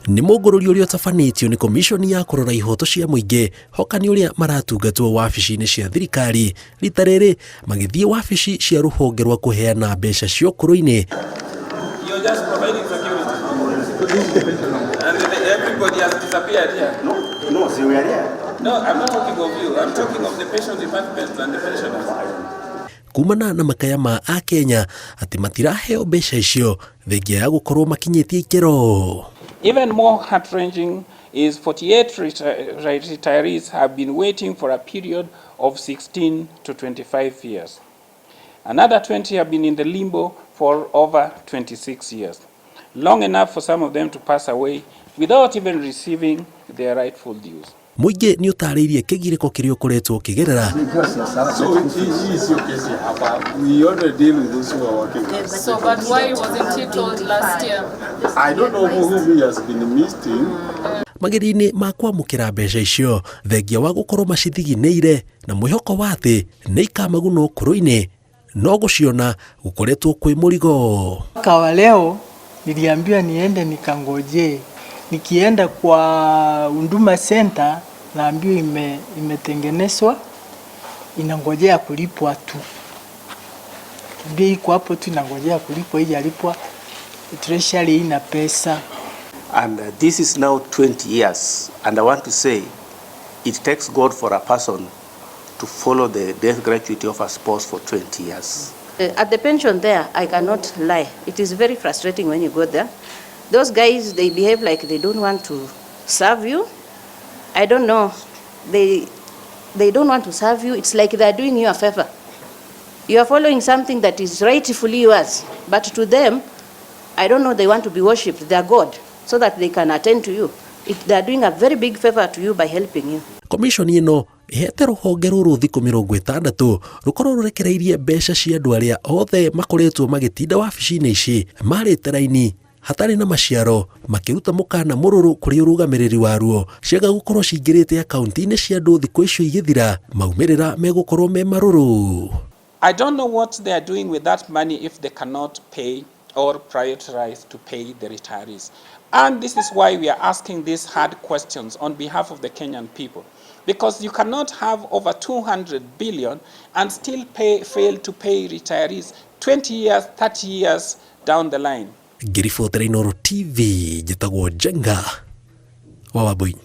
Nĩ mũngũrũri ũrĩa ũtabanĩtio nĩ komishoni ya kũrora ihoto cia mũingĩ hokani ũrĩa maratungatwo wabici-inĩ cia thirikari rita rĩrĩ magĩthiĩ wabici cia rũhonge rwa kũheana mbeca cia ũkũrũ-inĩ. Kumana na makaya ma Akenya atĩ matiraheo mbeca icio thengia ya gũkorwo makinyĩtie ikĩro. Even more heart-wrenching is 48 retirees have been waiting for a period of 16 to 25 years. Another 20 have been in the limbo for over 26 years. Long enough for some of them to pass away without even receiving their rightful dues. Mũingĩ nĩ ũtarĩirie kĩgirĩko kĩrĩa ũkoretwo ũkĩgerera. So, but why wasn't he told last year? I don't know who he has been meeting. Mageri-inĩ ma kwamũkĩra mbeca icio thengia wa gũkorwo macithiginĩire na mwĩhoko wa atĩ nĩ ikamaguna ũkũrũ-inĩ no gũciona gũkoretwo kwĩ mũrigo. Kwa leo niliambiwa niende nikangoje. Nikienda kwa Huduma Center naambiwa imetengenezwa inangojea kulipwa tu. Ndio iko hapo tu inangojea kulipwa, haijalipwa. Treasury ina pesa. And this is now 20 years, and I want to say it takes God for a person to follow the death gratuity of a spouse for 20 years. At the pension there, I cannot lie. It is very frustrating when you go there. Those guys, they behave like they don't want to serve you. I don't know. They don't want to serve you. It's like they're doing you a favor. You are following something that is rightfully yours. But to them, I don't know, they want to be worshipped. They are God, so that they can attend to you. They are doing a very big favor to you by helping you. Komishoni ĩno ĩhete rũhonge rũrũ thikũ 60 rũkorwo rũrekereirie mbeca cia andũ arĩa othe makoretwo magĩtinda wabici-inĩ ici marĩte raini hatarĩ na maciaro makĩruta mũkana mũrũrũ kũrĩ ũrũgamĩrĩri waruo ciaga gũkorwo cingĩrĩte akaunti-inĩ cia andũ thikũ icio igĩthira maumĩrĩra megũkorwo me marũrũ. I don't know what they are doing with that money if they cannot pay or prioritize to pay the retirees. And this is why we are asking these hard questions on behalf of the Kenyan people. Because you cannot have over 200 billion and still fail to pay retirees 20 years, 30 years down the line. Ngiribotera Inooro TV njĩtagwo Jenga wa Wambui.